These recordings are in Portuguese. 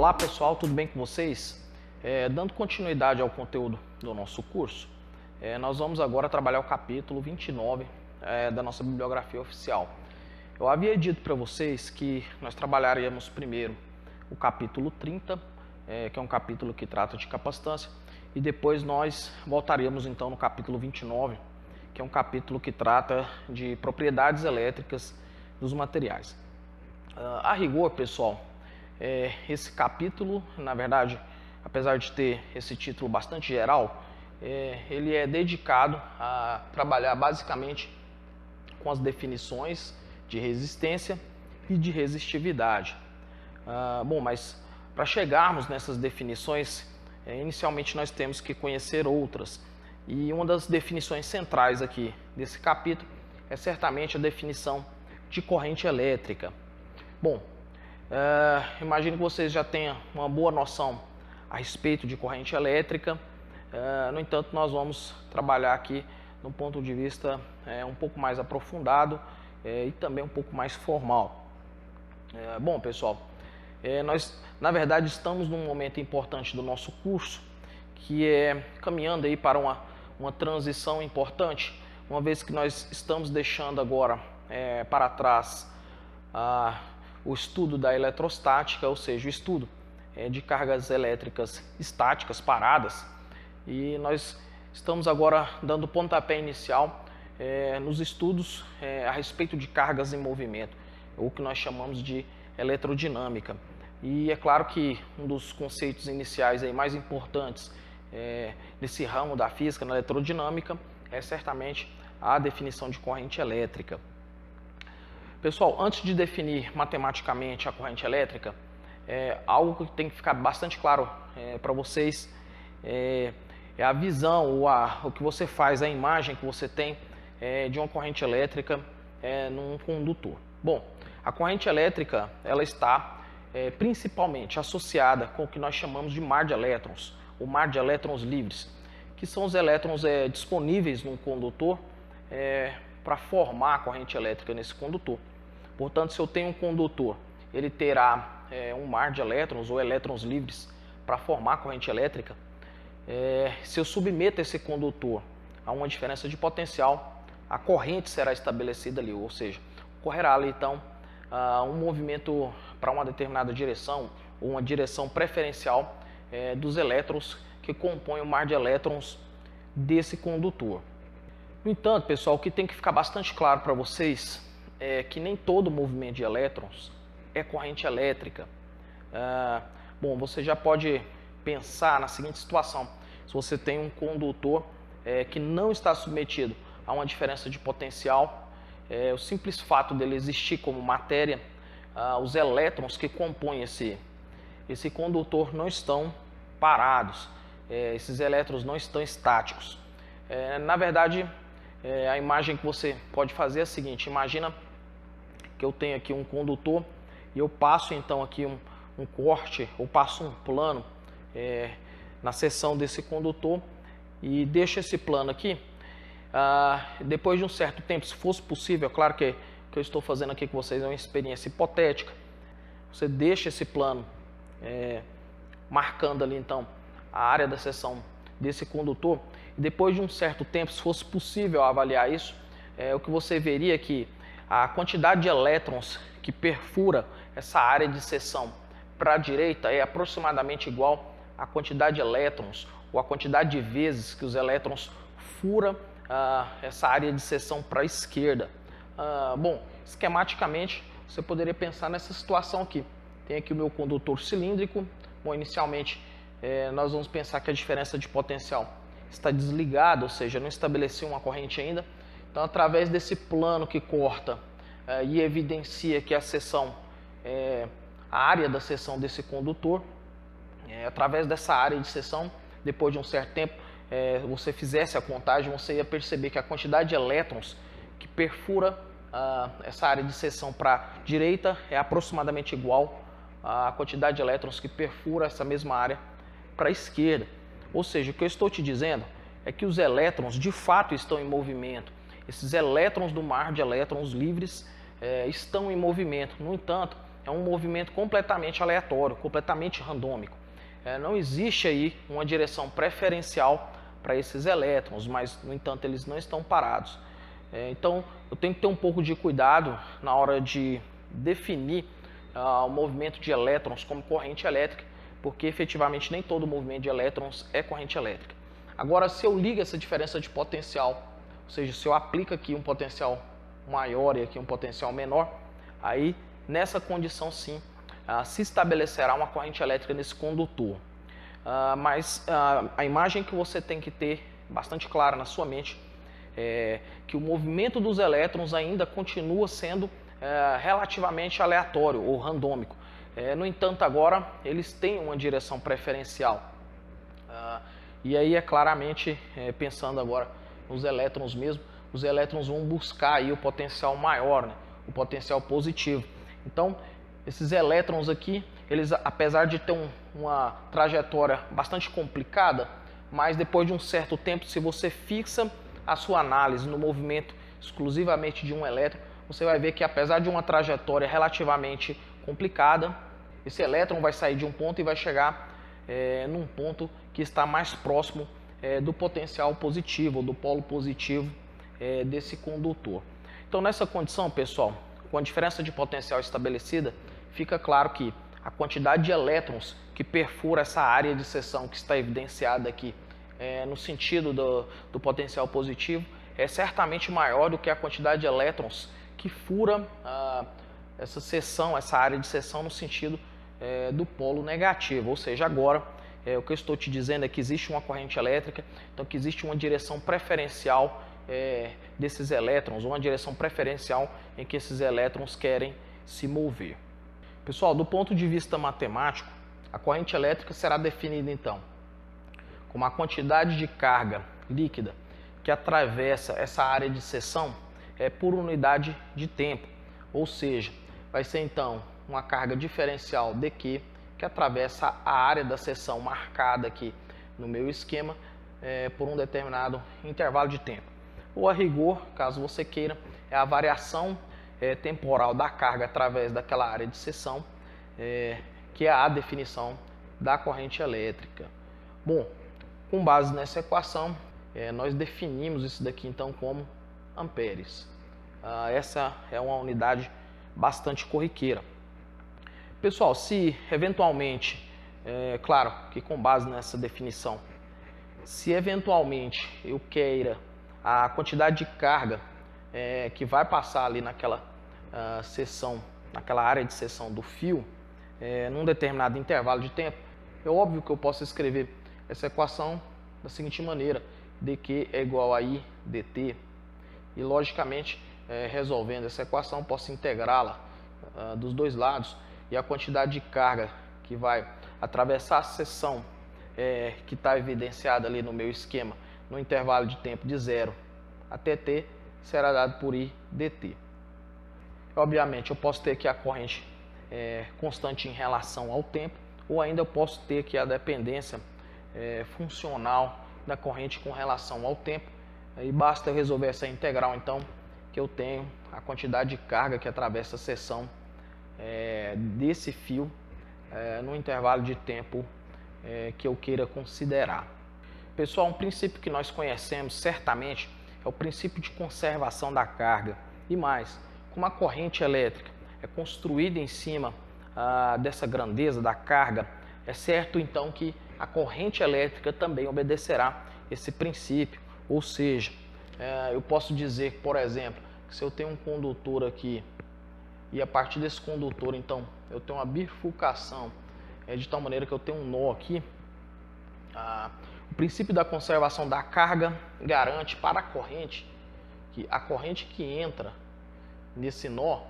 Olá pessoal, tudo bem com vocês? Dando continuidade ao conteúdo do nosso curso, nós vamos agora trabalhar o capítulo 29 da nossa bibliografia oficial. Eu havia dito para vocês que nós trabalharíamos primeiro o capítulo 30, que é um capítulo que trata de capacitância, e depois nós voltaríamos então no capítulo 29, que é um capítulo que trata de propriedades elétricas dos materiais. A rigor, pessoal, esse capítulo, na verdade, apesar de ter esse título bastante geral, ele é dedicado a trabalhar basicamente com as definições de resistência e de resistividade. Mas para chegarmos nessas definições, inicialmente nós temos que conhecer outras. E uma das definições centrais aqui desse capítulo é certamente a definição de corrente elétrica. Bom, imagino que vocês já tenham uma boa noção a respeito de corrente elétrica. No entanto, nós vamos trabalhar aqui num ponto de vista um pouco mais aprofundado e também um pouco mais formal. Bom, pessoal, nós na verdade estamos num momento importante do nosso curso, que é caminhando aí para uma transição importante, uma vez que nós estamos deixando agora para trás o estudo da eletrostática, ou seja, o estudo de cargas elétricas estáticas, paradas, e nós estamos agora dando pontapé inicial nos estudos a respeito de cargas em movimento, o que nós chamamos de eletrodinâmica. E é claro que um dos conceitos iniciais aí mais importantes nesse ramo da física, na eletrodinâmica, é certamente a definição de corrente elétrica. Pessoal, antes de definir matematicamente a corrente elétrica, algo que tem que ficar bastante claro para vocês é a visão, o que você faz, a imagem que você tem de uma corrente elétrica num condutor. Bom, a corrente elétrica ela está principalmente associada com o que nós chamamos de mar de elétrons, o mar de elétrons livres, que são os elétrons disponíveis num condutor para formar a corrente elétrica nesse condutor. Portanto, se eu tenho um condutor, ele terá um mar de elétrons ou elétrons livres para formar a corrente elétrica. Se eu submeto esse condutor a uma diferença de potencial, a corrente será estabelecida ali, ou seja, ocorrerá ali então um movimento para uma determinada direção, ou uma direção preferencial dos elétrons que compõem o mar de elétrons desse condutor. No entanto, pessoal, o que tem que ficar bastante claro para vocês é que nem todo movimento de elétrons é corrente elétrica. Bom, você já pode pensar na seguinte situação: se você tem um condutor que não está submetido a uma diferença de potencial, o simples fato dele existir como matéria, os elétrons que compõem esse condutor não estão parados, esses elétrons não estão estáticos. Na verdade, a imagem que você pode fazer é a seguinte: imagina que eu tenho aqui um condutor e eu passo então aqui um corte, ou passo um plano na seção desse condutor e deixo esse plano aqui. Depois de um certo tempo, se fosse possível, é claro que o que eu estou fazendo aqui com vocês é uma experiência hipotética, você deixa esse plano marcando ali então a área da seção desse condutor, e depois de um certo tempo, se fosse possível avaliar isso, o que você veria é que a quantidade de elétrons que perfura essa área de seção para a direita é aproximadamente igual à quantidade de elétrons, ou a quantidade de vezes que os elétrons furam essa área de seção para a esquerda. Bom, esquematicamente você poderia pensar nessa situação aqui. Tem aqui o meu condutor cilíndrico. Bom, inicialmente nós vamos pensar que a diferença de potencial está desligada, ou seja, não estabeleceu uma corrente ainda. Então, através desse plano que corta e evidencia que a seção, a área da seção desse condutor, através dessa área de seção, depois de um certo tempo, você fizesse a contagem, você ia perceber que a quantidade de elétrons que perfura essa área de seção para a direita é aproximadamente igual à quantidade de elétrons que perfura essa mesma área para a esquerda. Ou seja, o que eu estou te dizendo é que os elétrons de fato estão em movimento. Esses elétrons do mar de elétrons livres estão em movimento. No entanto, é um movimento completamente aleatório, completamente randômico. Não existe aí uma direção preferencial para esses elétrons, mas, no entanto, eles não estão parados. Então, eu tenho que ter um pouco de cuidado na hora de definir o movimento de elétrons como corrente elétrica, porque efetivamente nem todo movimento de elétrons é corrente elétrica. Agora, se eu ligo essa diferença de potencial, ou seja, se eu aplico aqui um potencial maior e aqui um potencial menor, aí nessa condição sim se estabelecerá uma corrente elétrica nesse condutor. Mas a imagem que você tem que ter bastante clara na sua mente é que o movimento dos elétrons ainda continua sendo relativamente aleatório ou randômico. No entanto, agora eles têm uma direção preferencial. E aí é claramente, pensando agora nos elétrons mesmo, os elétrons vão buscar aí o potencial maior, né? O potencial positivo. Então, esses elétrons aqui, eles, apesar de ter uma trajetória bastante complicada, mas depois de um certo tempo, se você fixa a sua análise no movimento exclusivamente de um elétron, você vai ver que apesar de uma trajetória relativamente complicada, esse elétron vai sair de um ponto e vai chegar num ponto que está mais próximo do potencial positivo, ou do polo positivo desse condutor. Então, nessa condição, pessoal, com a diferença de potencial estabelecida, fica claro que a quantidade de elétrons que perfura essa área de seção que está evidenciada aqui no sentido do potencial positivo é certamente maior do que a quantidade de elétrons que fura essa seção, essa área de seção no sentido do polo negativo. Ou seja, agora o que eu estou te dizendo é que existe uma corrente elétrica, então que existe uma direção preferencial desses elétrons, uma direção preferencial em que esses elétrons querem se mover. Pessoal, do ponto de vista matemático, a corrente elétrica será definida então como a quantidade de carga líquida que atravessa essa área de seção por unidade de tempo, ou seja, vai ser então uma carga diferencial dQ que atravessa a área da seção marcada aqui no meu esquema por um determinado intervalo de tempo. Ou a rigor, caso você queira, é a variação temporal da carga através daquela área de seção, que é a definição da corrente elétrica. Bom, com base nessa equação, nós definimos isso daqui então como amperes. Essa é uma unidade bastante corriqueira. Pessoal, se eventualmente, claro que com base nessa definição, se eventualmente eu queira a quantidade de carga que vai passar ali naquela seção, naquela área de seção do fio, num determinado intervalo de tempo, é óbvio que eu posso escrever essa equação da seguinte maneira: dQ é igual a I dt, e logicamente, resolvendo essa equação, posso integrá-la dos dois lados, e a quantidade de carga que vai atravessar a seção que está evidenciada ali no meu esquema, no intervalo de tempo de 0 até t, será dado por I dt. Obviamente, eu posso ter aqui a corrente constante em relação ao tempo, ou ainda eu posso ter aqui a dependência funcional da corrente com relação ao tempo. Aí basta eu resolver essa integral, então, que eu tenho a quantidade de carga que atravessa a seção desse fio no intervalo de tempo que eu queira considerar. Pessoal, um princípio que nós conhecemos certamente é o princípio de conservação da carga. E mais, como a corrente elétrica é construída em cima dessa grandeza da carga, é certo então que a corrente elétrica também obedecerá esse princípio. Ou seja, eu posso dizer, por exemplo, que se eu tenho um condutor aqui e a partir desse condutor, então, eu tenho uma bifurcação de tal maneira que eu tenho um nó aqui, o princípio da conservação da carga garante para a corrente que entra nesse nó,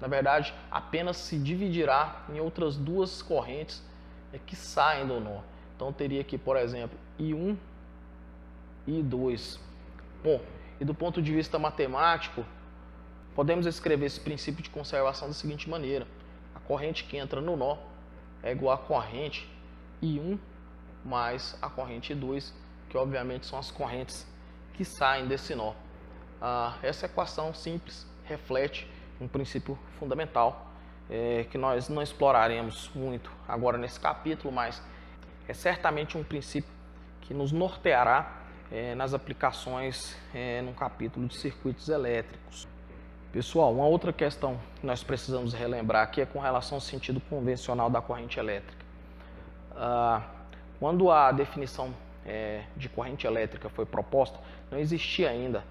na verdade, apenas se dividirá em outras duas correntes que saem do nó. Então, eu teria aqui, por exemplo, I1 e I2. Bom, e do ponto de vista matemático, podemos escrever esse princípio de conservação da seguinte maneira: a corrente que entra no nó é igual à corrente I1 mais a corrente I2, que obviamente são as correntes que saem desse nó. Essa equação simples reflete um princípio fundamental que nós não exploraremos muito agora nesse capítulo, mas é certamente um princípio que nos norteará nas aplicações no capítulo de circuitos elétricos. Pessoal, uma outra questão que nós precisamos relembrar aqui é com relação ao sentido convencional da corrente elétrica. Quando a definição de corrente elétrica foi proposta, não existia ainda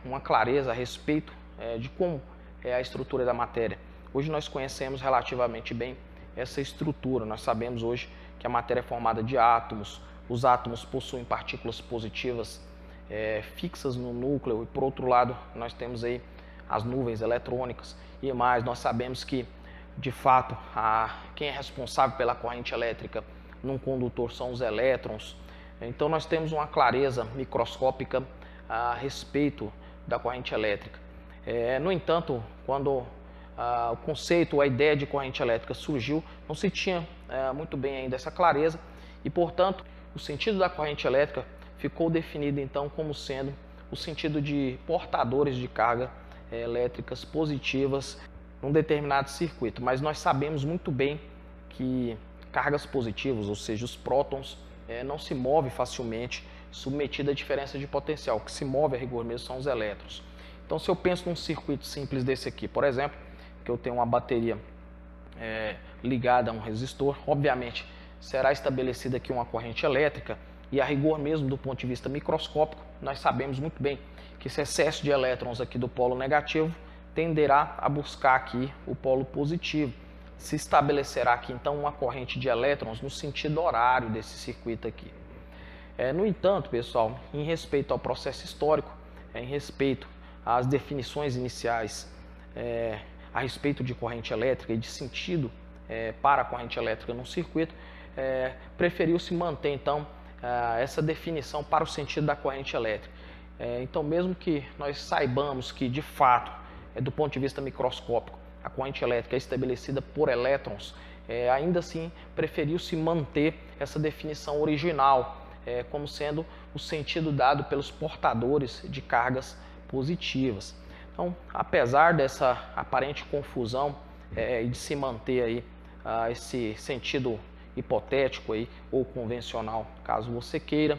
uma clareza a respeito de como é a estrutura da matéria. Hoje nós conhecemos relativamente bem essa estrutura. Nós sabemos hoje que a matéria é formada de átomos. Os átomos possuem partículas positivas fixas no núcleo e, por outro lado, nós temos aí as nuvens eletrônicas e mais. Nós sabemos que, de fato, quem é responsável pela corrente elétrica num condutor são os elétrons. Então nós temos uma clareza microscópica a respeito da corrente elétrica. No entanto, quando o conceito, a ideia de corrente elétrica surgiu, não se tinha muito bem ainda essa clareza e, portanto, o sentido da corrente elétrica ficou definido então como sendo o sentido de portadores de carga elétricas positivas num determinado circuito. Mas nós sabemos muito bem que cargas positivas, ou seja, os prótons, não se movem facilmente submetido à diferença de potencial. O que se move a rigor mesmo são os elétrons. Então, se eu penso num circuito simples desse aqui, por exemplo, que eu tenho uma bateria ligada a um resistor, obviamente será estabelecida aqui uma corrente elétrica e a rigor mesmo do ponto de vista microscópico, nós sabemos muito bem que esse excesso de elétrons aqui do polo negativo tenderá a buscar aqui o polo positivo. Se estabelecerá aqui então uma corrente de elétrons no sentido horário desse circuito aqui. No entanto, pessoal, em respeito ao processo histórico, em respeito às definições iniciais a respeito de corrente elétrica e de sentido para a corrente elétrica no circuito, preferiu-se manter então essa definição para o sentido da corrente elétrica. Então, mesmo que nós saibamos que de fato, do ponto de vista microscópico, a corrente elétrica é estabelecida por elétrons, ainda assim preferiu-se manter essa definição original como sendo o sentido dado pelos portadores de cargas positivas. Então, apesar dessa aparente confusão e de se manter aí esse sentido hipotético aí, ou convencional, caso você queira,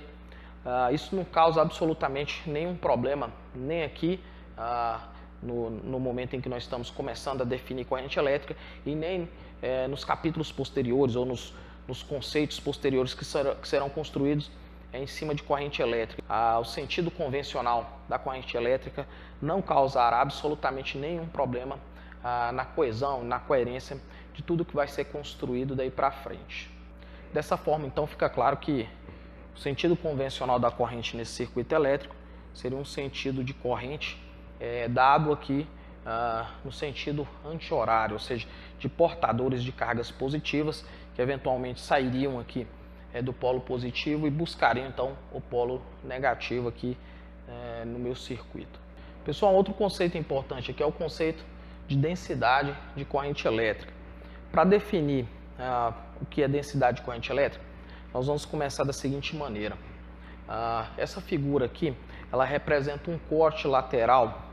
isso não causa absolutamente nenhum problema, nem aqui no momento em que nós estamos começando a definir corrente elétrica e nem nos capítulos posteriores ou nos conceitos posteriores que serão construídos em cima de corrente elétrica. O sentido convencional da corrente elétrica não causará absolutamente nenhum problema na coesão, na coerência de tudo que vai ser construído daí para frente. Dessa forma, então, fica claro que o sentido convencional da corrente nesse circuito elétrico seria um sentido de corrente dado aqui no sentido anti-horário, ou seja, de portadores de cargas positivas que eventualmente sairiam aqui do polo positivo e buscariam então o polo negativo aqui no meu circuito. Pessoal, outro conceito importante aqui é o conceito de densidade de corrente elétrica. Para definir o que é densidade de corrente elétrica, nós vamos começar da seguinte maneira. Essa figura aqui, ela representa um corte lateral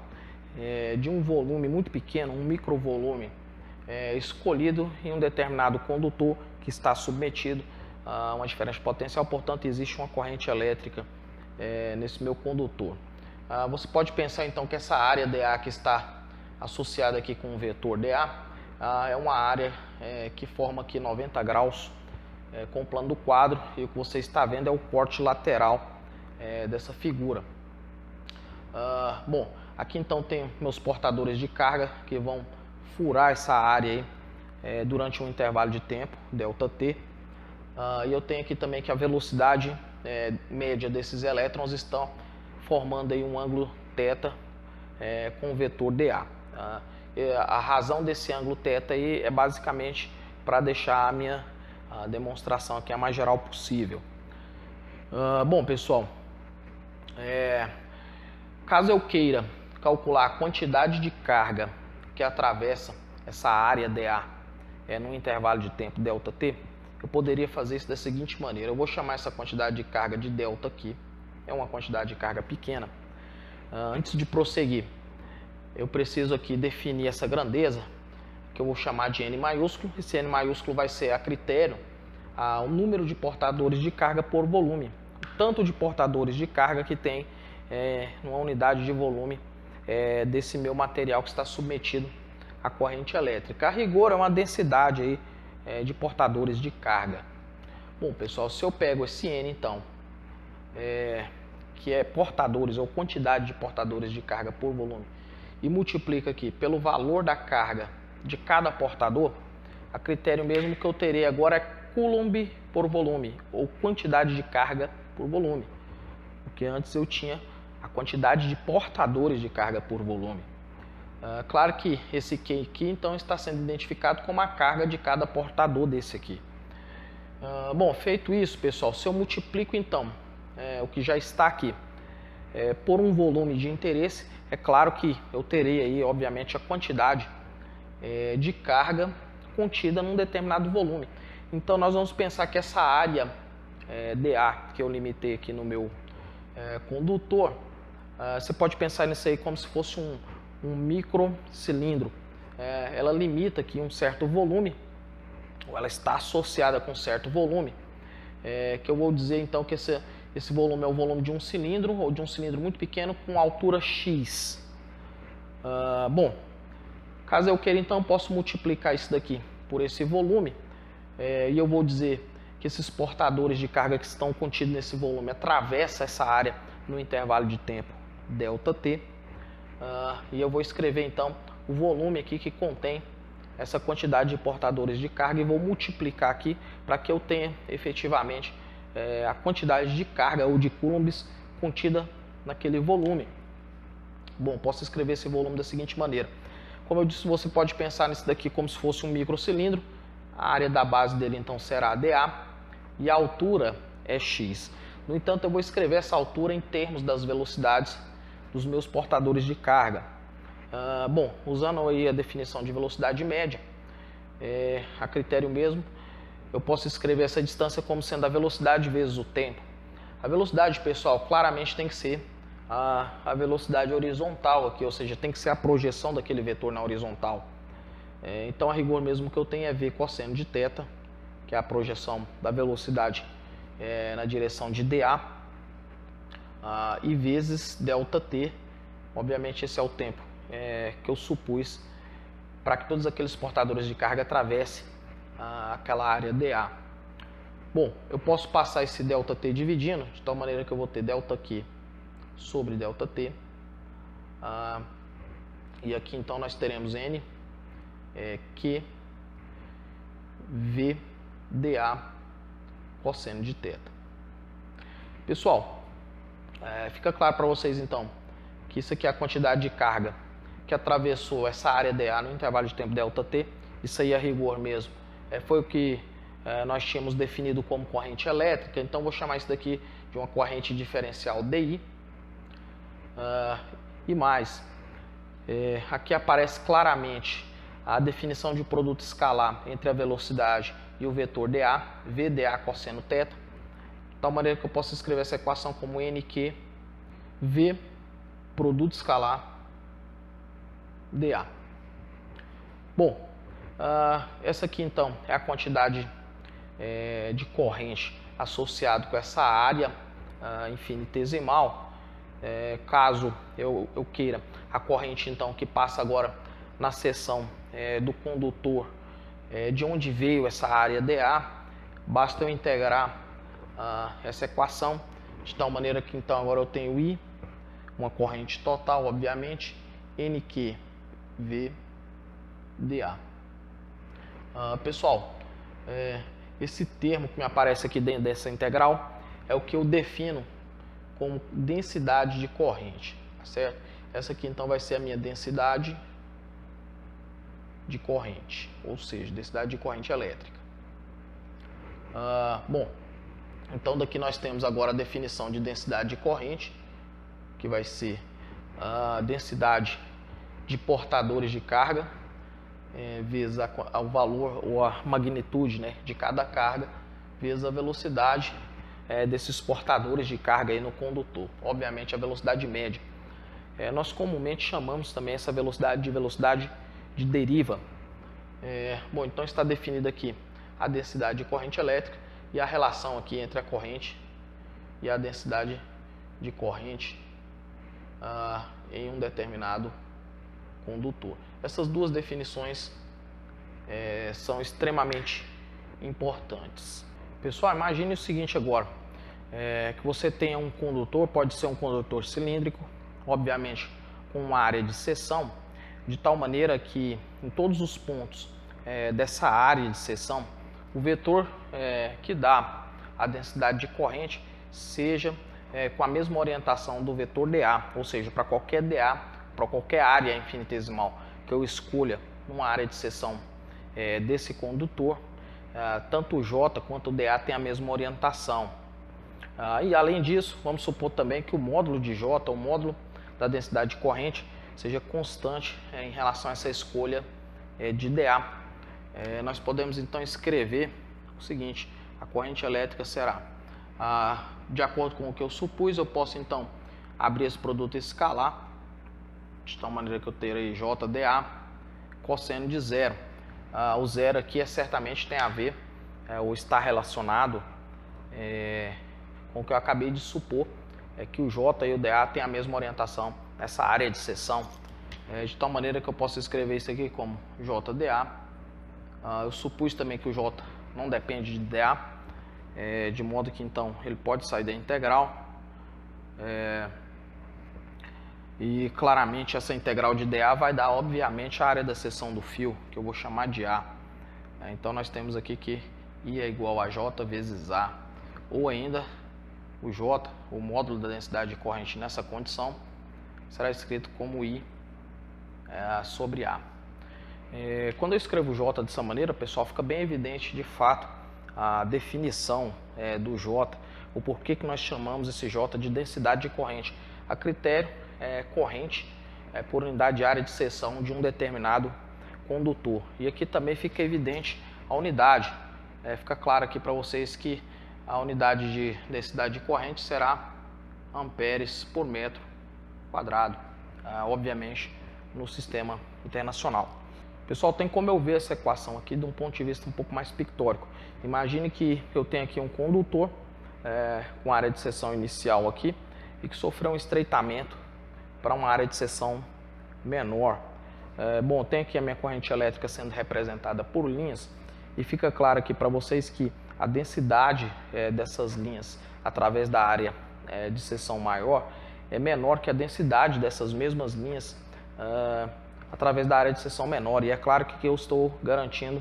de um volume muito pequeno, um microvolume, escolhido em um determinado condutor que está submetido a uma diferença de potencial, portanto existe uma corrente elétrica nesse meu condutor. Você pode pensar então que essa área dA que está associada aqui com o vetor dA é uma área que forma aqui 90 graus com o plano do quadro, e o que você está vendo é o corte lateral dessa figura. Bom, aqui então tem meus portadores de carga que vão furar essa área aí, durante um intervalo de tempo, ΔT. E eu tenho aqui também que a velocidade média desses elétrons estão formando aí um ângulo θ com o vetor dA. A razão desse ângulo θ aí é basicamente para deixar a minha demonstração aqui a mais geral possível. Bom, pessoal, caso eu queira calcular a quantidade de carga que atravessa essa área dA num intervalo de tempo ΔT, eu poderia fazer isso da seguinte maneira. Eu vou chamar essa quantidade de carga de delta aqui, é uma quantidade de carga pequena. Antes de prosseguir, eu preciso aqui definir essa grandeza que eu vou chamar de N maiúsculo. Esse N maiúsculo vai ser a critério o número de portadores de carga por volume. Tanto de portadores de carga que tem numa unidade de volume desse meu material que está submetido à corrente elétrica. A rigor é uma densidade aí, de portadores de carga. Bom, pessoal, se eu pego esse N, então, que é portadores ou quantidade de portadores de carga por volume, e multiplica aqui pelo valor da carga de cada portador, a critério mesmo que eu terei agora é Coulomb por volume, ou quantidade de carga por volume, porque antes eu tinha a quantidade de portadores de carga por volume. Claro que esse Q aqui então está sendo identificado como a carga de cada portador desse aqui. Bom, feito isso, pessoal, se eu multiplico então o que já está aqui por um volume de interesse, é claro que eu terei aí, obviamente, a quantidade de carga contida num determinado volume. Então nós vamos pensar que essa área dA que eu limitei aqui no meu condutor, você pode pensar nisso aí como se fosse um microcilindro. Ela limita aqui um certo volume, ou ela está associada com um certo volume, que eu vou dizer então que esse volume é o volume de um cilindro, ou de um cilindro muito pequeno com altura X. Bom, caso eu queira, então, eu posso multiplicar isso daqui por esse volume, e eu vou dizer que esses portadores de carga que estão contidos nesse volume atravessam essa área no intervalo de tempo ΔT, e eu vou escrever, então, o volume aqui que contém essa quantidade de portadores de carga e vou multiplicar aqui para que eu tenha efetivamente a quantidade de carga ou de coulombs contida naquele volume. Bom, posso escrever esse volume da seguinte maneira. Como eu disse, você pode pensar nisso daqui como se fosse um microcilindro. A área da base dele então será dA e a altura é x. No entanto, eu vou escrever essa altura em termos das velocidades dos meus portadores de carga. Bom, usando aí a definição de velocidade média, a critério mesmo, eu posso escrever essa distância como sendo a velocidade vezes o tempo. A velocidade, pessoal, claramente tem que ser a velocidade horizontal aqui, ou seja, tem que ser a projeção daquele vetor na horizontal. Então, a rigor mesmo que eu tenho é V cosseno de θ, que é a projeção da velocidade na direção de dA, e vezes ΔT, obviamente esse é o tempo que eu supus para que todos aqueles portadores de carga atravessem aquela área dA. Bom, eu posso passar esse ΔT dividindo, de tal maneira que eu vou ter ΔQ sobre ΔT, e aqui então nós teremos N Q V dA cosseno de θ. Pessoal, fica claro para vocês então que isso aqui é a quantidade de carga que atravessou essa área dA no intervalo de tempo ΔT. Isso aí a rigor mesmo foi o que nós tínhamos definido como corrente elétrica, então vou chamar isso daqui de uma corrente diferencial DI. E mais, aqui aparece claramente a definição de produto escalar entre a velocidade e o vetor dA, V dA cosseno θ, de tal maneira que eu posso escrever essa equação como NQ V produto escalar dA. Bom, essa aqui então é a quantidade de corrente associada com essa área infinitesimal. Caso eu queira a corrente então que passa agora na seção do condutor de onde veio essa área dA, basta eu integrar essa equação de tal maneira que então agora eu tenho I, uma corrente total, obviamente, NQ V dA. Pessoal, esse termo que me aparece aqui dentro dessa integral é o que eu defino como densidade de corrente, tá certo? Essa aqui então vai ser a minha densidade de corrente, ou seja, densidade de corrente elétrica. Bom, então daqui nós temos agora a definição de densidade de corrente, que vai ser a densidade de portadores de carga vezes o valor ou a magnitude, né, de cada carga vezes a velocidade desses portadores de carga aí no condutor. Obviamente a velocidade média. Nós comumente chamamos também essa velocidade de deriva. Bom, então está definida aqui a densidade de corrente elétrica e a relação aqui entre a corrente e a densidade de corrente em um determinado condutor. Essas duas definições são extremamente importantes. Pessoal, imagine o seguinte agora, que você tenha um condutor, pode ser um condutor cilíndrico, obviamente com uma área de seção, de tal maneira que em todos os pontos dessa área de seção, o vetor que dá a densidade de corrente seja com a mesma orientação do vetor dA, ou seja, para qualquer dA, para qualquer área infinitesimal que eu escolha numa área de seção desse condutor, tanto o J quanto o dA tem a mesma orientação. E além disso, vamos supor também que o módulo de J, o módulo da densidade de corrente, seja constante em relação a essa escolha de dA. Nós podemos então escrever o seguinte: a corrente elétrica será, de acordo com o que eu supus, eu posso então abrir esse produto escalar, de tal maneira que eu terei JdA cosseno de zero. O zero aqui certamente tem a ver, ou está relacionado com o que eu acabei de supor, que o J e o dA têm a mesma orientação nessa área de seção, de tal maneira que eu posso escrever isso aqui como JdA. Eu supus também que o J não depende de dA, de modo que então ele pode sair da integral, e claramente essa integral de dA vai dar obviamente a área da seção do fio, que eu vou chamar de A. Então nós temos aqui que I é igual a J vezes A, ou ainda o J, o módulo da densidade de corrente nessa condição, será escrito como I sobre A. Quando eu escrevo J dessa maneira, pessoal, fica bem evidente de fato a definição do J, o porquê que nós chamamos esse J de densidade de corrente. A critério corrente por unidade de área de seção de um determinado condutor. E aqui também fica evidente a unidade. Fica claro aqui para vocês que a unidade de densidade de corrente será amperes por metro quadrado, obviamente no sistema internacional. Pessoal, tem como eu ver essa equação aqui de um ponto de vista um pouco mais pictórico. Imagine que eu tenho aqui um condutor com área de seção inicial aqui e que sofreu um estreitamento para uma área de seção menor. Bom, tem aqui a minha corrente elétrica sendo representada por linhas e fica claro aqui para vocês que a densidade dessas linhas através da área de seção maior é menor que a densidade dessas mesmas linhas através da área de seção menor. E é claro que eu estou garantindo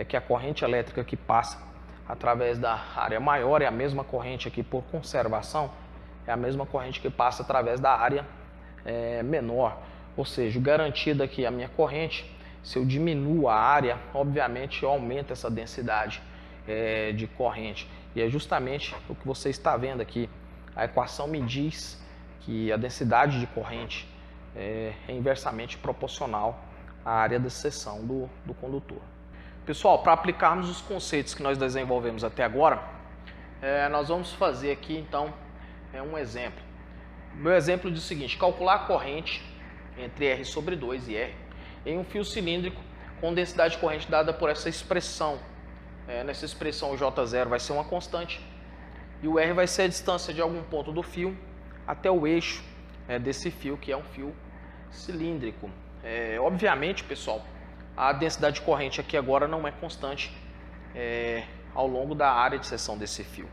que a corrente elétrica que passa através da área maior é a mesma corrente aqui por conservação, é a mesma corrente que passa através da área menor. Ou seja, garantida aqui a minha corrente, se eu diminuo a área, obviamente eu aumento essa densidade de corrente. E é justamente o que você está vendo aqui. A equação me diz que a densidade de corrente é inversamente proporcional à área de seção do condutor. Pessoal, para aplicarmos os conceitos que nós desenvolvemos até agora, nós vamos fazer aqui então um exemplo. O meu exemplo diz o seguinte: calcular a corrente entre R sobre 2 e R em um fio cilíndrico com densidade de corrente dada por essa expressão. Nessa expressão o J0 vai ser uma constante e o R vai ser a distância de algum ponto do fio até o eixo desse fio, que é um fio cilíndrico. Obviamente, pessoal, a densidade de corrente aqui agora não é constante ao longo da área de seção desse fio.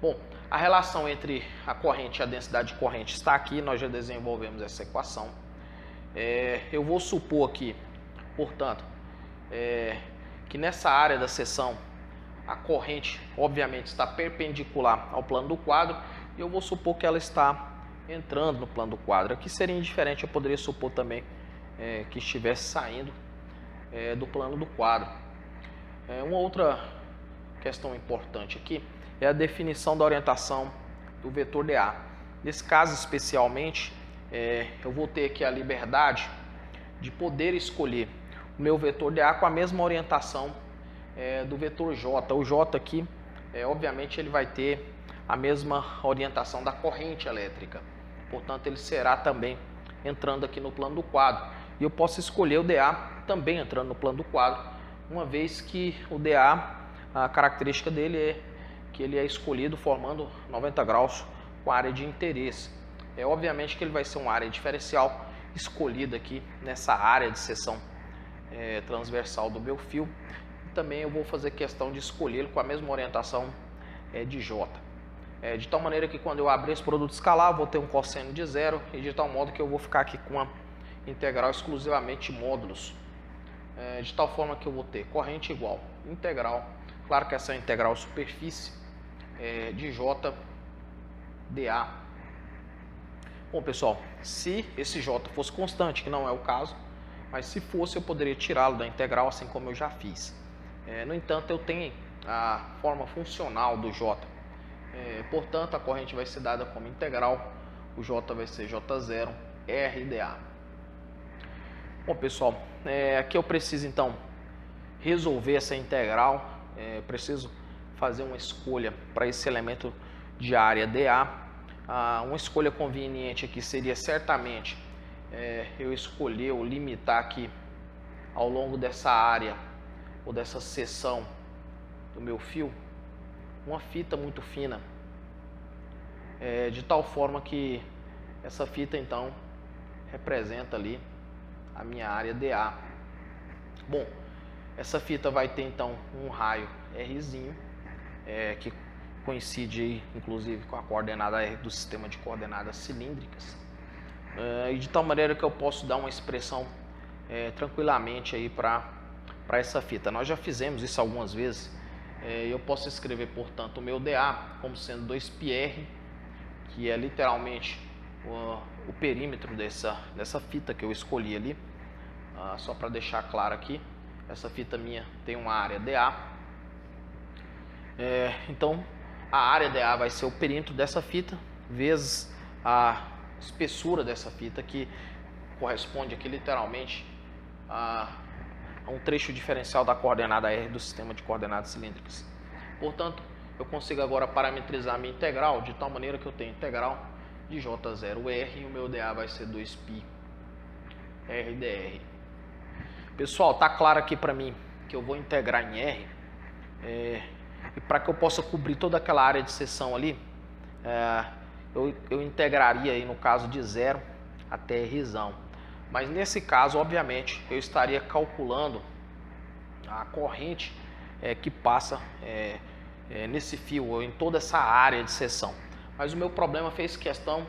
Bom, a relação entre a corrente e a densidade de corrente está aqui, nós já desenvolvemos essa equação. Eu vou supor aqui, portanto, que nessa área da seção a corrente obviamente está perpendicular ao plano do quadro e eu vou supor que ela está entrando no plano do quadro. Aqui seria indiferente, eu poderia supor também que estivesse saindo do plano do quadro. Uma outra questão importante aqui é a definição da orientação do vetor dA. Nesse caso especialmente, eu vou ter aqui a liberdade de poder escolher o meu vetor dA com a mesma orientação do vetor J. O J aqui, obviamente, ele vai ter a mesma orientação da corrente elétrica. Portanto, ele será também entrando aqui no plano do quadro. E eu posso escolher o dA também entrando no plano do quadro, uma vez que o DA, a característica dele é que ele é escolhido formando 90 graus com a área de interesse. Obviamente que ele vai ser uma área diferencial escolhida aqui nessa área de seção transversal do meu fio. E também eu vou fazer questão de escolhê-lo com a mesma orientação de J. De tal maneira que quando eu abrir esse produto escalar, eu vou ter um cosseno de 0 e de tal modo que eu vou ficar aqui com uma integral exclusivamente módulos. De tal forma que eu vou ter corrente igual integral, claro que essa é a integral superfície de J dA. Bom, pessoal, se esse J fosse constante, que não é o caso, mas se fosse eu poderia tirá-lo da integral, assim como eu já fiz. No entanto, eu tenho a forma funcional do J. Portanto, a corrente vai ser dada como integral, o J vai ser J0 R dA. Bom, pessoal, aqui eu preciso então resolver essa integral, preciso fazer uma escolha para esse elemento de área dA. Uma escolha conveniente aqui seria certamente eu escolher ou limitar aqui ao longo dessa área ou dessa seção do meu fio uma fita muito fina, de tal forma que essa fita então representa ali a minha área dA. Bom, essa fita vai ter então um raio Rzinho, que coincide aí, inclusive com a coordenada R do sistema de coordenadas cilíndricas, e de tal maneira que eu posso dar uma expressão tranquilamente aí para essa fita. Nós já fizemos isso algumas vezes. Eu posso escrever, portanto, o meu dA como sendo 2πr, que é literalmente o perímetro dessa fita que eu escolhi ali. Só para deixar claro aqui, essa fita minha tem uma área dA. Então, a área dA vai ser o perímetro dessa fita, vezes a espessura dessa fita, que corresponde aqui literalmente a um trecho diferencial da coordenada R do sistema de coordenadas cilíndricas. Portanto, eu consigo agora parametrizar a minha integral de tal maneira que eu tenho integral de J0R e o meu dA vai ser 2π RdR. Pessoal, tá claro aqui para mim que eu vou integrar em R, e para que eu possa cobrir toda aquela área de seção ali, eu integraria aí no caso de 0 até Rzão. Mas nesse caso, obviamente, eu estaria calculando a corrente que passa nesse fio, ou em toda essa área de seção. Mas o meu problema fez questão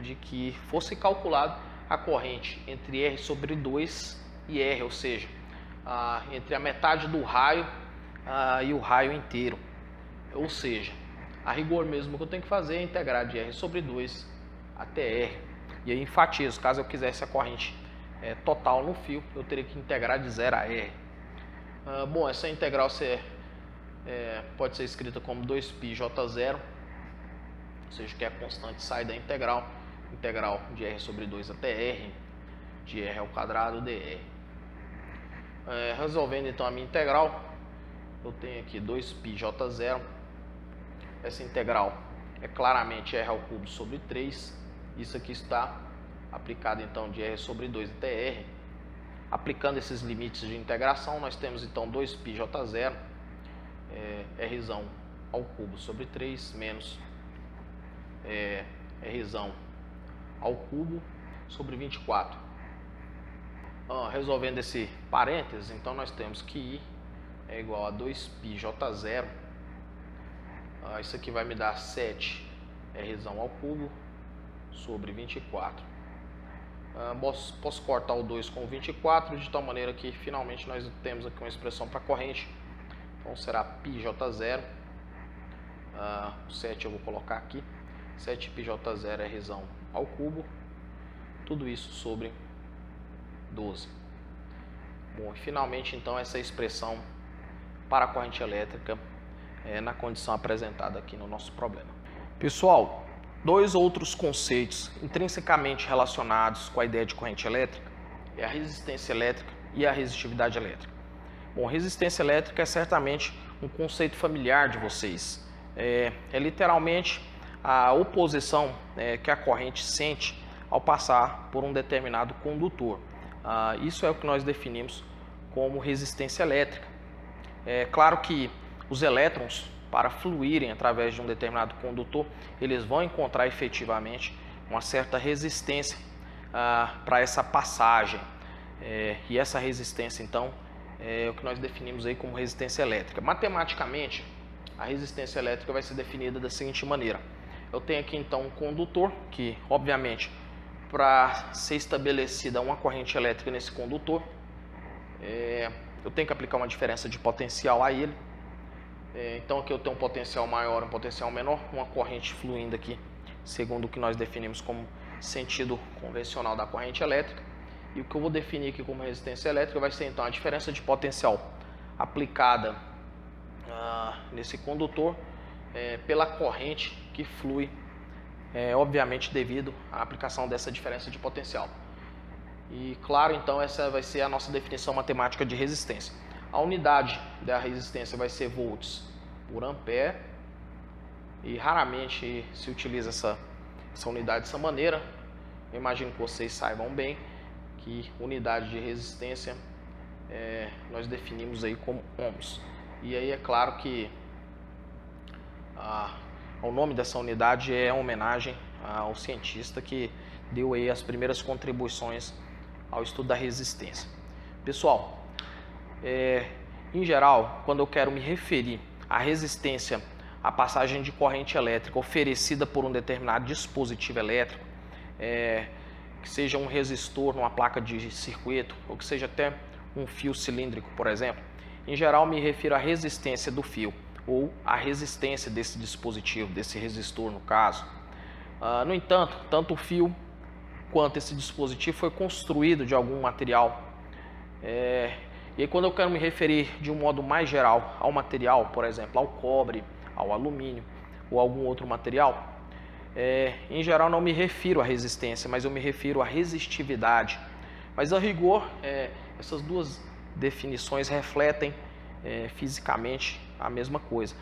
de que fosse calculado a corrente entre R sobre 2 e R, ou seja, entre a metade do raio e o raio inteiro. Ou seja, a rigor mesmo, o que eu tenho que fazer é integrar de R sobre 2 até R. E aí enfatizo, caso eu quisesse a corrente total no fio, eu teria que integrar de 0 a R. Bom, essa integral pode ser escrita como 2πj0, ou seja, que a constante sai da integral de R sobre 2 até R, de R ao quadrado dr. Resolvendo então a minha integral, eu tenho aqui 2πj0, essa integral é claramente R ao cubo sobre 3, isso aqui está aplicado então de R sobre 2 até R. Aplicando esses limites de integração, nós temos então 2πj0, Rzão ao cubo sobre 3, menos Rzão ao cubo sobre 24. Resolvendo esse parênteses, então nós temos que I é igual a 2πj0. Isso aqui vai me dar 7 Rzão ao cubo sobre 24. Posso cortar o 2 com o 24, de tal maneira que finalmente nós temos aqui uma expressão para corrente. Então será πj0, o 7 eu vou colocar aqui, 7πj0 Rzão ao cubo, tudo isso sobre 12. Bom, e finalmente então essa expressão para a corrente elétrica na condição apresentada aqui no nosso problema. Pessoal, dois outros conceitos intrinsecamente relacionados com a ideia de corrente elétrica é a resistência elétrica e a resistividade elétrica. Bom, resistência elétrica é certamente um conceito familiar de vocês. É literalmente a oposição que a corrente sente ao passar por um determinado condutor. Isso é o que nós definimos como resistência elétrica. É claro que os elétrons, para fluírem através de um determinado condutor, eles vão encontrar efetivamente uma certa resistência para essa passagem. E essa resistência, então, é o que nós definimos aí como resistência elétrica. Matematicamente, a resistência elétrica vai ser definida da seguinte maneira. Eu tenho aqui, então, um condutor que, obviamente, para ser estabelecida uma corrente elétrica nesse condutor, eu tenho que aplicar uma diferença de potencial a ele. Então aqui eu tenho um potencial maior, um potencial menor, uma corrente fluindo aqui, segundo o que nós definimos como sentido convencional da corrente elétrica. E o que eu vou definir aqui como resistência elétrica vai ser então a diferença de potencial aplicada nesse condutor pela corrente que flui, obviamente devido à aplicação dessa diferença de potencial. E claro, então essa vai ser a nossa definição matemática de resistência. A unidade da resistência vai ser volts por ampere, e raramente se utiliza essa unidade dessa maneira. Eu imagino que vocês saibam bem que unidade de resistência nós definimos aí como ohms. E aí é claro que o nome dessa unidade é uma homenagem ao cientista que deu aí as primeiras contribuições ao estudo da resistência. Pessoal, em geral, quando eu quero me referir à resistência à passagem de corrente elétrica oferecida por um determinado dispositivo elétrico, que seja um resistor numa placa de circuito, ou que seja até um fio cilíndrico, por exemplo, em geral me refiro à resistência do fio, ou à resistência desse dispositivo, desse resistor no caso. No entanto, tanto o fio quanto esse dispositivo foi construído de algum material. E aí, quando eu quero me referir de um modo mais geral ao material, por exemplo, ao cobre, ao alumínio ou algum outro material, em geral não me refiro à resistência, mas eu me refiro à resistividade. Mas a rigor, essas duas definições refletem fisicamente a mesma coisa,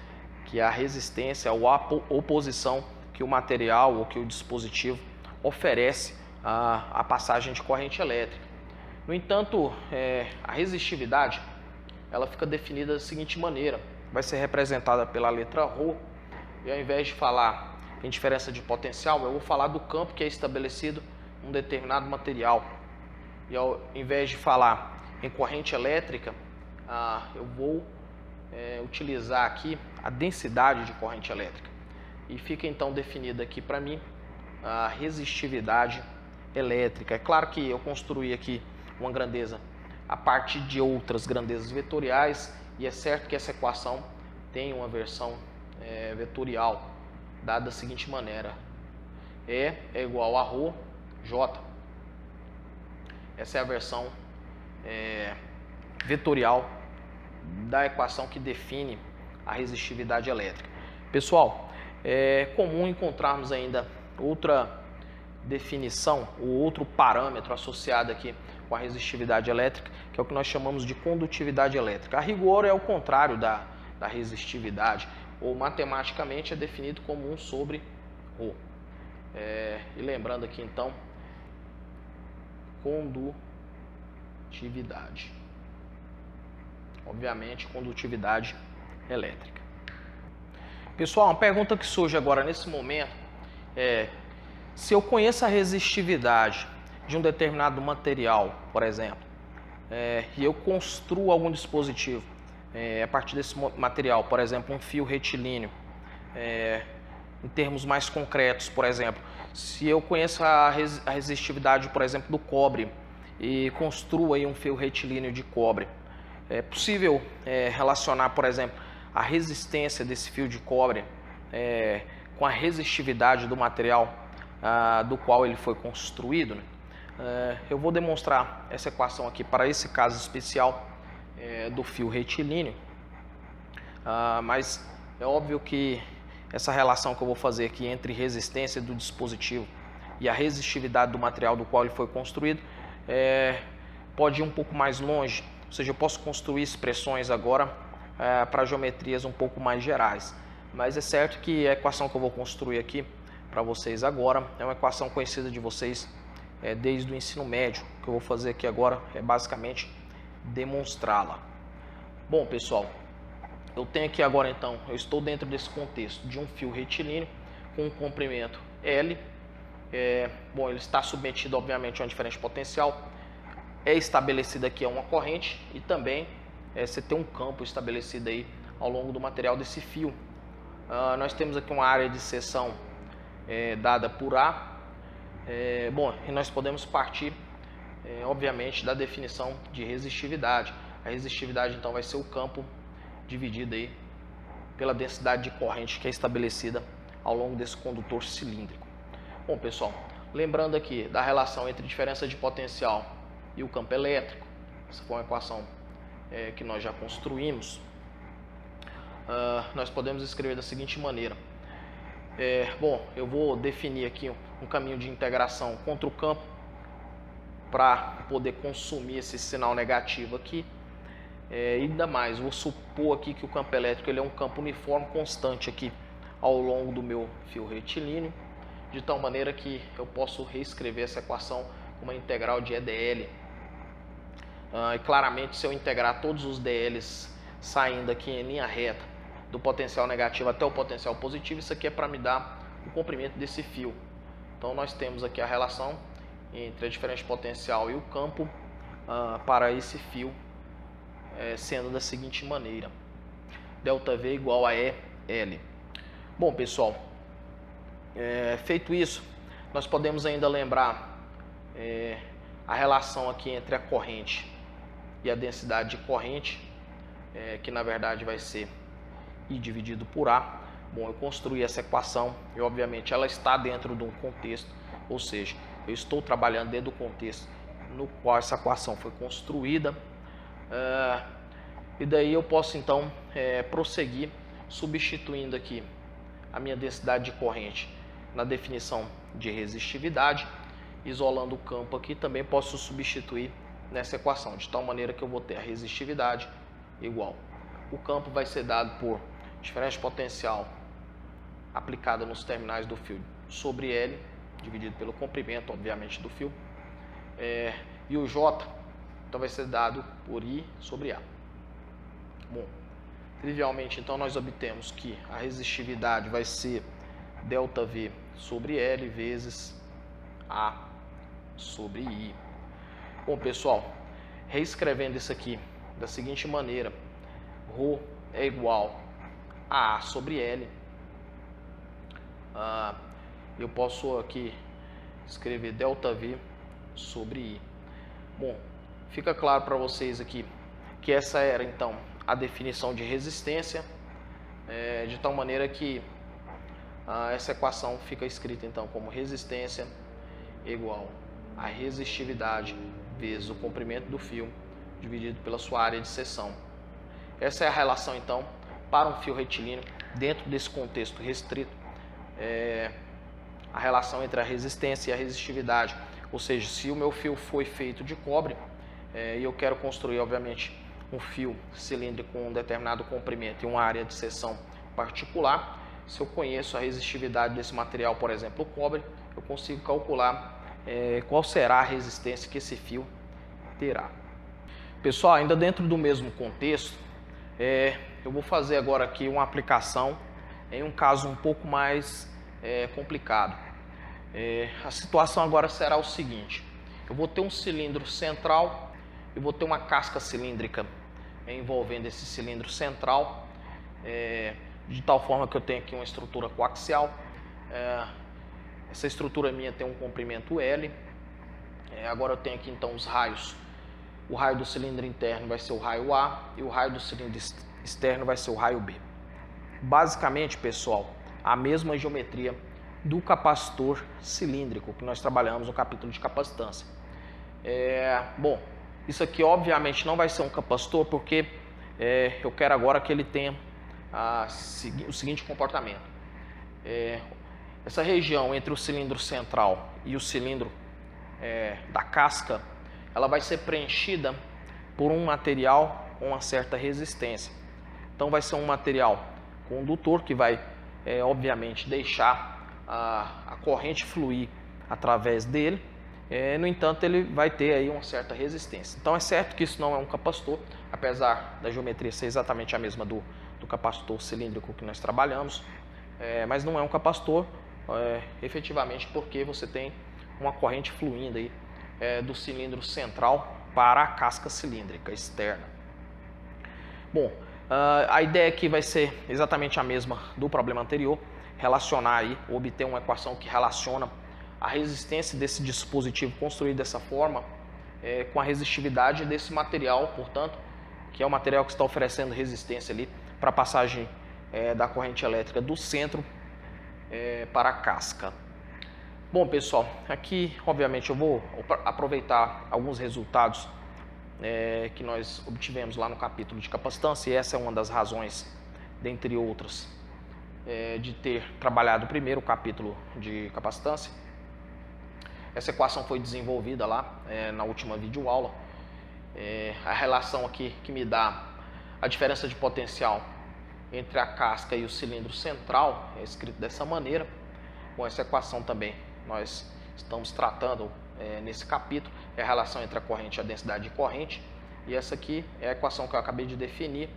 que é a resistência ou a oposição que o material ou que o dispositivo oferece à passagem de corrente elétrica. No entanto, a resistividade ela fica definida da seguinte maneira: vai ser representada pela letra ρ, e ao invés de falar em diferença de potencial, eu vou falar do campo que é estabelecido em um determinado material. E ao invés de falar em corrente elétrica, eu vou utilizar aqui a densidade de corrente elétrica. E fica então definida aqui para mim a resistividade elétrica. É claro que eu construí aqui uma grandeza a partir de outras grandezas vetoriais, e é certo que essa equação tem uma versão vetorial, dada da seguinte maneira: E é igual a ρ J. Essa é a versão vetorial da equação que define a resistividade elétrica. Pessoal, é comum encontrarmos ainda outra definição, ou outro parâmetro associado aqui com a resistividade elétrica, que é o que nós chamamos de condutividade elétrica. A rigor é o contrário da resistividade, ou matematicamente é definido como 1 sobre ρ. E lembrando aqui então, condutividade. Obviamente, condutividade elétrica. Pessoal, uma pergunta que surge agora nesse momento é: se eu conheço a resistividade de um determinado material, por exemplo, e eu construo algum dispositivo a partir desse material, por exemplo, um fio retilíneo, em termos mais concretos, por exemplo, se eu conheço a resistividade, por exemplo, do cobre e construo aí um fio retilíneo de cobre, é possível relacionar, por exemplo, a resistência desse fio de cobre com a resistividade do material do qual ele foi construído, né? Eu vou demonstrar essa equação aqui para esse caso especial do fio retilíneo, mas é óbvio que essa relação que eu vou fazer aqui entre resistência do dispositivo e a resistividade do material do qual ele foi construído pode ir um pouco mais longe, ou seja, eu posso construir expressões agora para geometrias um pouco mais gerais, mas é certo que a equação que eu vou construir aqui para vocês agora é uma equação conhecida de vocês desde o ensino médio. O que eu vou fazer aqui agora é basicamente demonstrá-la. Bom, pessoal, eu tenho aqui agora então, eu estou dentro desse contexto de um fio retilíneo com um comprimento L. Bom, ele está submetido obviamente a uma diferença potencial. É estabelecida aqui uma corrente e também você tem um campo estabelecido aí ao longo do material desse fio. Nós temos aqui uma área de seção dada por A. Bom, e nós podemos partir obviamente da definição de resistividade. A resistividade então vai ser o campo dividido aí pela densidade de corrente que é estabelecida ao longo desse condutor cilíndrico. Bom, pessoal, lembrando aqui da relação entre diferença de potencial e o campo elétrico, essa foi uma equação que nós já construímos. Nós podemos escrever da seguinte maneira. Bom, eu vou definir aqui um caminho de integração contra o campo para poder consumir esse sinal negativo aqui. E ainda mais, vou supor aqui que o campo elétrico ele é um campo uniforme constante aqui ao longo do meu fio retilíneo, de tal maneira que eu posso reescrever essa equação com uma integral de EdL. E claramente, se eu integrar todos os dLs saindo aqui em linha reta do potencial negativo até o potencial positivo, isso aqui é para me dar o comprimento desse fio. Então nós temos aqui a relação entre a diferença de potencial e o campo para esse fio, sendo da seguinte maneira: ΔV igual a EL. Bom, pessoal, feito isso, nós podemos ainda lembrar a relação aqui entre a corrente e a densidade de corrente, que na verdade vai ser I dividido por A. Bom, eu construí essa equação e obviamente ela está dentro de um contexto, ou seja, eu estou trabalhando dentro do contexto no qual essa equação foi construída. E daí eu posso então prosseguir substituindo aqui a minha densidade de corrente na definição de resistividade, isolando o campo aqui, também posso substituir nessa equação, de tal maneira que eu vou ter a resistividade igual. O campo vai ser dado por diferença de potencial aplicada nos terminais do fio sobre L, dividido pelo comprimento, obviamente, do fio. E o J então vai ser dado por I sobre A. Bom, trivialmente, então, nós obtemos que a resistividade vai ser ΔV sobre L vezes A sobre I. Bom, pessoal, reescrevendo isso aqui da seguinte maneira: ρ é igual a sobre L. Eu posso aqui escrever ΔV sobre I. Bom, fica claro para vocês aqui que essa era então a definição de resistência, de tal maneira que essa equação fica escrita então como resistência igual a resistividade vezes o comprimento do fio dividido pela sua área de seção. Essa é a relação então para um fio retilíneo dentro desse contexto restrito, a relação entre a resistência e a resistividade. Ou seja, se o meu fio foi feito de cobre e eu quero construir obviamente um fio cilíndrico com um determinado comprimento e uma área de seção particular, se eu conheço a resistividade desse material, por exemplo, o cobre, eu consigo calcular qual será a resistência que esse fio terá. Pessoal, ainda dentro do mesmo contexto, eu vou fazer agora aqui uma aplicação em um caso um pouco mais complicado. A situação agora será o seguinte: eu vou ter um cilindro central e vou ter uma casca cilíndrica envolvendo esse cilindro central, de tal forma que eu tenho aqui uma estrutura coaxial. Essa estrutura minha tem um comprimento L. Agora eu tenho aqui então os raios. O raio do cilindro interno vai ser o raio A e o raio do cilindro externo vai ser o raio B. Basicamente, pessoal, a mesma geometria do capacitor cilíndrico que nós trabalhamos no capítulo de capacitância. Bom, isso aqui obviamente não vai ser um capacitor, porque eu quero agora que ele tenha o seguinte comportamento. Essa região entre o cilindro central e o cilindro da casca, ela vai ser preenchida por um material com uma certa resistência. Então vai ser um material condutor que vai obviamente deixar a corrente fluir através dele, No entanto, ele vai ter aí uma certa resistência. Então é certo que isso não é um capacitor, apesar da geometria ser exatamente a mesma do capacitor cilíndrico que nós trabalhamos, mas não é um capacitor efetivamente porque você tem uma corrente fluindo aí do cilindro central para a casca cilíndrica externa. Bom, a ideia aqui vai ser exatamente a mesma do problema anterior, relacionar aí, obter uma equação que relaciona a resistência desse dispositivo construído dessa forma com a resistividade desse material, portanto, que é o material que está oferecendo resistência ali para a passagem da corrente elétrica do centro para a casca. Bom, pessoal, aqui obviamente eu vou aproveitar alguns resultados que nós obtivemos lá no capítulo de capacitância, e essa é uma das razões, dentre outras, de ter trabalhado primeiro o capítulo de capacitância. Essa equação foi desenvolvida lá na última videoaula. A relação aqui que me dá a diferença de potencial entre a casca e o cilindro central é escrito dessa maneira. Bom, essa equação também nós estamos tratando nesse capítulo, é a relação entre a corrente e a densidade de corrente, e essa aqui é a equação que eu acabei de definir.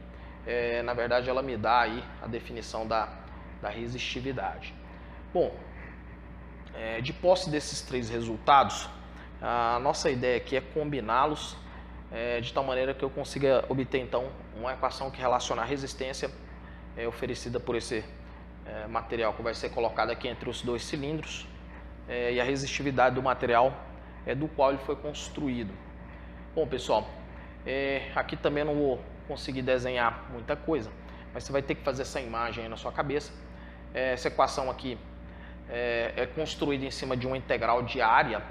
Na verdade, ela me dá aí a definição da resistividade. Bom, de posse desses três resultados, a nossa ideia aqui é combiná-los de tal maneira que eu consiga obter então uma equação que relaciona a resistência oferecida por esse material que vai ser colocado aqui entre os dois cilindros e a resistividade do material do qual ele foi construído. Bom, pessoal, aqui também eu não vou conseguir desenhar muita coisa, mas você vai ter que fazer essa imagem aí na sua cabeça. Essa equação aqui é construída em cima de uma integral de área,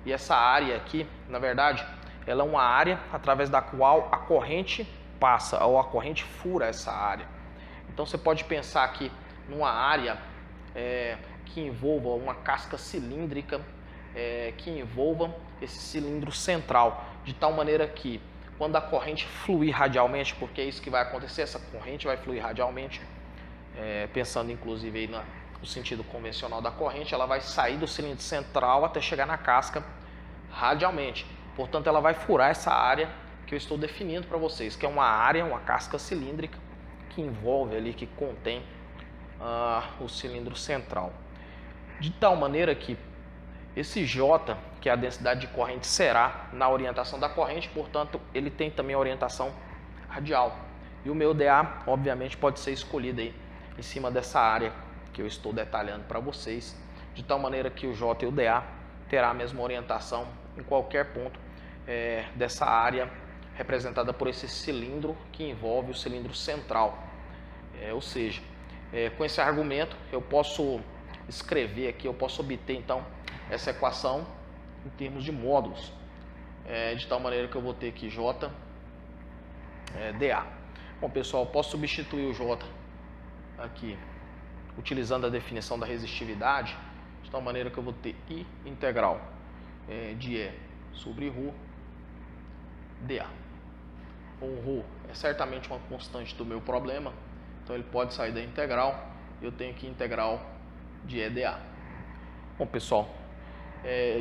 e essa área aqui, na verdade, ela é uma área através da qual a corrente passa, ou a corrente fura essa área. Então você pode pensar aqui numa área que envolva uma casca cilíndrica, que envolva esse cilindro central, de tal maneira que quando a corrente fluir radialmente, porque é isso que vai acontecer, essa corrente vai fluir radialmente, pensando inclusive aí no sentido convencional da corrente, ela vai sair do cilindro central até chegar na casca radialmente. Portanto, ela vai furar essa área que eu estou definindo para vocês, que é uma área, uma casca cilíndrica que envolve ali, que contém o cilindro central. De tal maneira que esse J, que é a densidade de corrente, será na orientação da corrente, portanto, ele tem também a orientação radial. E o meu dA, obviamente, pode ser escolhido aí em cima dessa área que eu estou detalhando para vocês, de tal maneira que o J e o dA terá a mesma orientação em qualquer ponto dessa área representada por esse cilindro que envolve o cilindro central. Ou seja, com esse argumento eu posso escrever aqui, eu posso obter então essa equação em termos de módulos, de tal maneira que eu vou ter aqui J dA. Bom, pessoal, eu posso substituir o J aqui utilizando a definição da resistividade, de tal maneira que eu vou ter I integral de E sobre ρ dA. O ρ é certamente uma constante do meu problema, então ele pode sair da integral, eu tenho aqui integral de E dA. Bom, pessoal,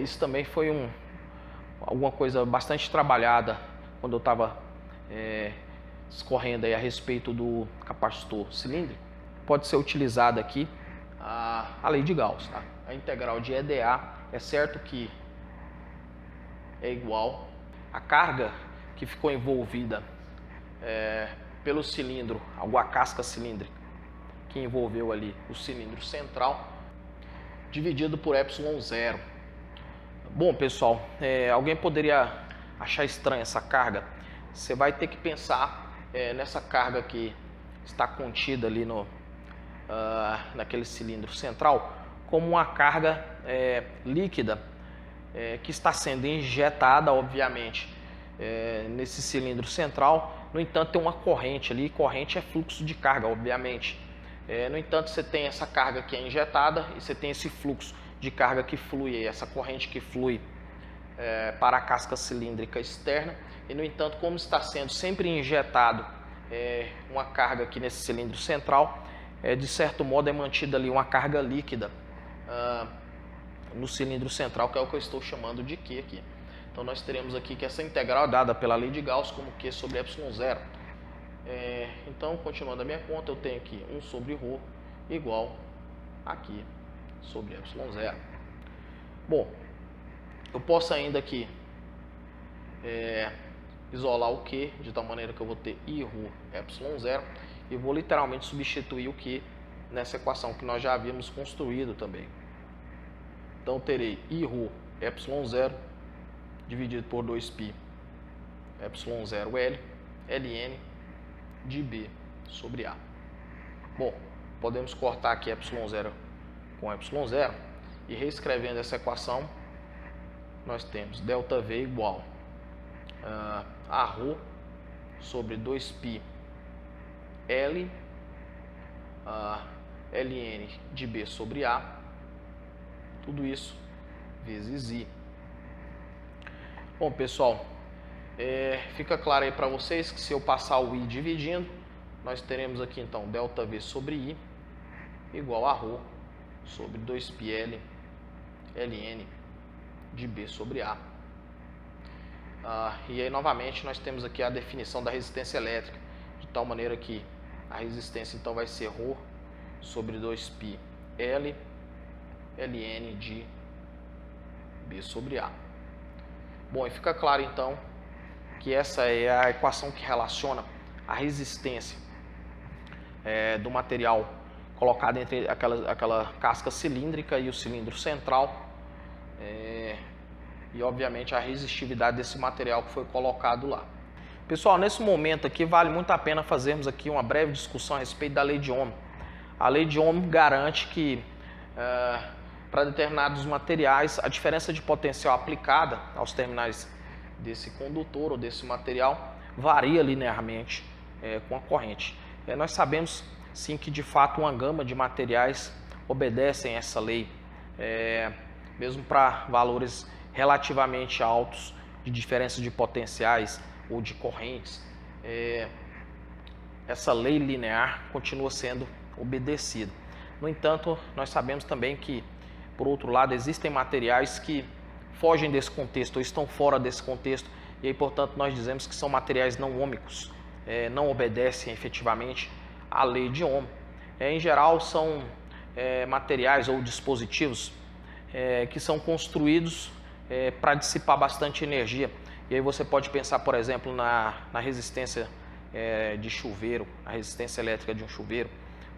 isso também foi alguma coisa bastante trabalhada quando eu estava discorrendo aí a respeito do capacitor cilíndrico. Pode ser utilizada aqui a lei de Gauss, tá? A integral de E dA é certo que é igual à carga que ficou envolvida pelo cilindro, a casca cilíndrica que envolveu ali o cilindro central, dividido por ε0. Bom, pessoal, alguém poderia achar estranha essa carga. Você vai ter que pensar nessa carga que está contida ali naquele cilindro central como uma carga líquida que está sendo injetada, obviamente, nesse cilindro central. No entanto, tem uma corrente ali, corrente é fluxo de carga, obviamente. No entanto, você tem essa carga que é injetada e você tem esse fluxo de carga que flui, essa corrente que flui para a casca cilíndrica externa. E, no entanto, como está sendo sempre injetado uma carga aqui nesse cilindro central, de certo modo é mantida ali uma carga líquida no cilindro central, que é o que eu estou chamando de Q aqui. Então nós teremos aqui que essa integral é dada pela lei de Gauss como Q sobre ε0. Então, continuando a minha conta, eu tenho aqui 1 sobre ρ igual a Q sobre ε0. Bom, eu posso ainda aqui isolar o Q, de tal maneira que eu vou ter I ρ ε0, e vou literalmente substituir o Q nessa equação que nós já havíamos construído também. Então, eu terei I ρ ε0 dividido por 2π ε0L, Ln de B sobre A. Bom, podemos cortar aqui ε0 com ε0 e reescrevendo essa equação, nós temos ΔV igual a ρ sobre 2π L Ln de B sobre A, tudo isso vezes I. Bom, pessoal, fica claro aí para vocês que se eu passar o I dividindo, nós teremos aqui então ΔV sobre I igual a ρ sobre 2πL Ln de B sobre A. E aí novamente nós temos aqui a definição da resistência elétrica, de tal maneira que a resistência então vai ser ρ sobre 2π L Ln de B sobre A. Bom, e fica claro então que essa é a equação que relaciona a resistência do material colocado entre aquela casca cilíndrica e o cilindro central, e obviamente a resistividade desse material que foi colocado lá. Pessoal, nesse momento aqui vale muito a pena fazermos aqui uma breve discussão a respeito da lei de Ohm. A lei de Ohm garante que para determinados materiais a diferença de potencial aplicada aos terminais desse condutor ou desse material varia linearmente com a corrente. Nós sabemos sim que de fato uma gama de materiais obedecem a essa lei, mesmo para valores relativamente altos de diferença de potenciais ou de correntes, essa lei linear continua sendo obedecida. No entanto, nós sabemos também que, por outro lado, existem materiais que fogem desse contexto ou estão fora desse contexto, e aí, portanto, nós dizemos que são materiais não ômicos, não obedecem efetivamente à lei de Ohm. Em geral, são materiais ou dispositivos que são construídos para dissipar bastante energia. E aí você pode pensar, por exemplo, na resistência de chuveiro, a resistência elétrica de um chuveiro,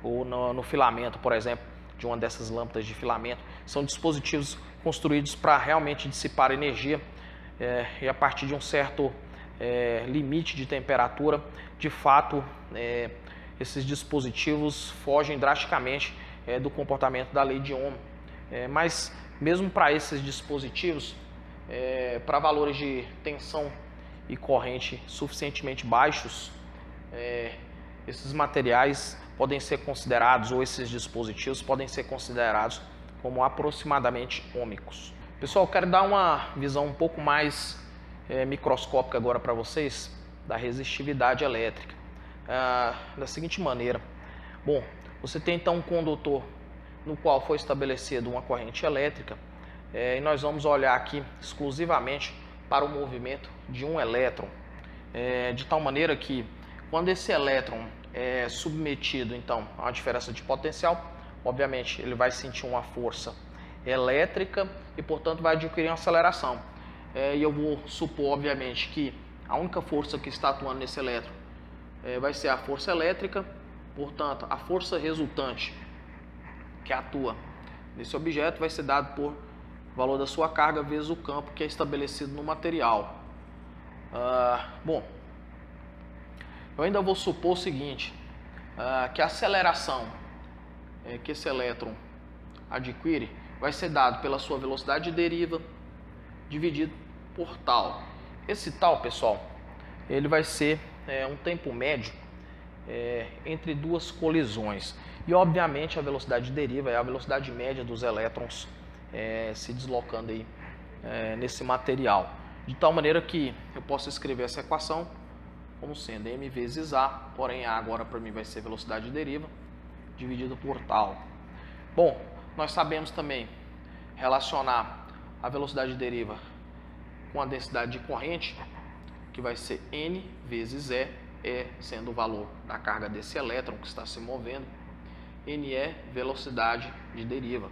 ou no filamento, por exemplo, de uma dessas lâmpadas de filamento. São dispositivos construídos para realmente dissipar energia, e a partir de um certo limite de temperatura, de fato, esses dispositivos fogem drasticamente do comportamento da lei de Ohm. Mas mesmo para esses dispositivos, para valores de tensão e corrente suficientemente baixos, esses materiais podem ser considerados, ou esses dispositivos podem ser considerados como aproximadamente ômicos. Pessoal, eu quero dar uma visão um pouco mais microscópica agora para vocês da resistividade elétrica. Da seguinte maneira: bom, você tem então um condutor no qual foi estabelecida uma corrente elétrica, e nós vamos olhar aqui exclusivamente para o movimento de um elétron, de tal maneira que quando esse elétron é submetido então a uma diferença de potencial, obviamente ele vai sentir uma força elétrica e, portanto, vai adquirir uma aceleração. E eu vou supor, obviamente, que a única força que está atuando nesse elétron vai ser a força elétrica. Portanto, a força resultante que atua nesse objeto vai ser dado por valor da sua carga vezes o campo que é estabelecido no material. Bom, eu ainda vou supor o seguinte, que a aceleração que esse elétron adquire vai ser dado pela sua velocidade de deriva dividido por tal. Esse tal, pessoal, ele vai ser um tempo médio entre duas colisões. E, obviamente, a velocidade de deriva é a velocidade média dos elétrons se deslocando aí nesse material. De tal maneira que eu posso escrever essa equação como sendo m vezes a, porém a agora para mim vai ser velocidade de deriva dividido por tal. Bom, nós sabemos também relacionar a velocidade de deriva com a densidade de corrente, que vai ser N vezes E sendo o valor da carga desse elétron que está se movendo, N é velocidade de deriva.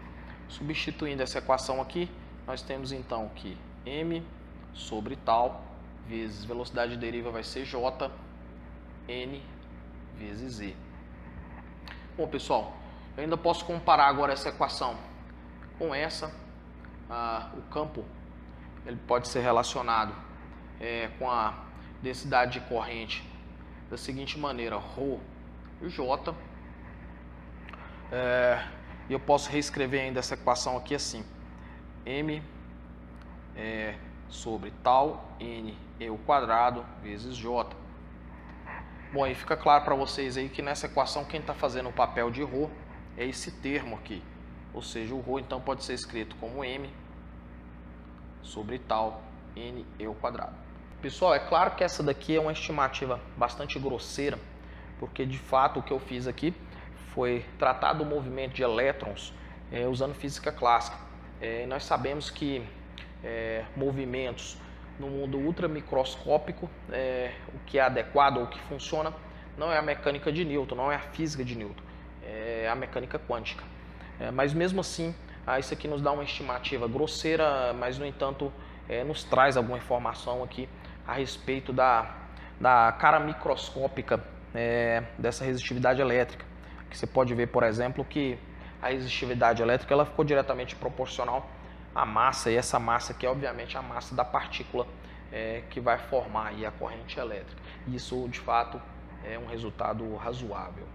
Substituindo essa equação aqui, nós temos então que M sobre tal vezes velocidade de deriva vai ser J, N vezes E. Bom, pessoal, eu ainda posso comparar agora essa equação com essa. O campo ele pode ser relacionado com a densidade de corrente da seguinte maneira: ρ J. E eu posso reescrever ainda essa equação aqui assim: M sobre tal N E ao quadrado vezes J. Bom, aí fica claro para vocês aí que nessa equação quem está fazendo o papel de ρ é esse termo aqui. Ou seja, o ρ então pode ser escrito como M sobre tal N E ao quadrado. Pessoal, é claro que essa daqui é uma estimativa bastante grosseira, porque de fato o que eu fiz aqui foi tratar do movimento de elétrons usando física clássica. Nós sabemos que movimentos no mundo ultramicroscópico, o que é adequado ou o que funciona não é a mecânica de Newton, não é a física de Newton, é a mecânica quântica. Mas mesmo assim, isso aqui nos dá uma estimativa grosseira, mas no entanto nos traz alguma informação aqui a respeito da cara microscópica dessa resistividade elétrica. Que você pode ver, por exemplo, que a resistividade elétrica ela ficou diretamente proporcional à massa, e essa massa aqui é obviamente a massa da partícula que vai formar aí a corrente elétrica. Isso de fato é um resultado razoável.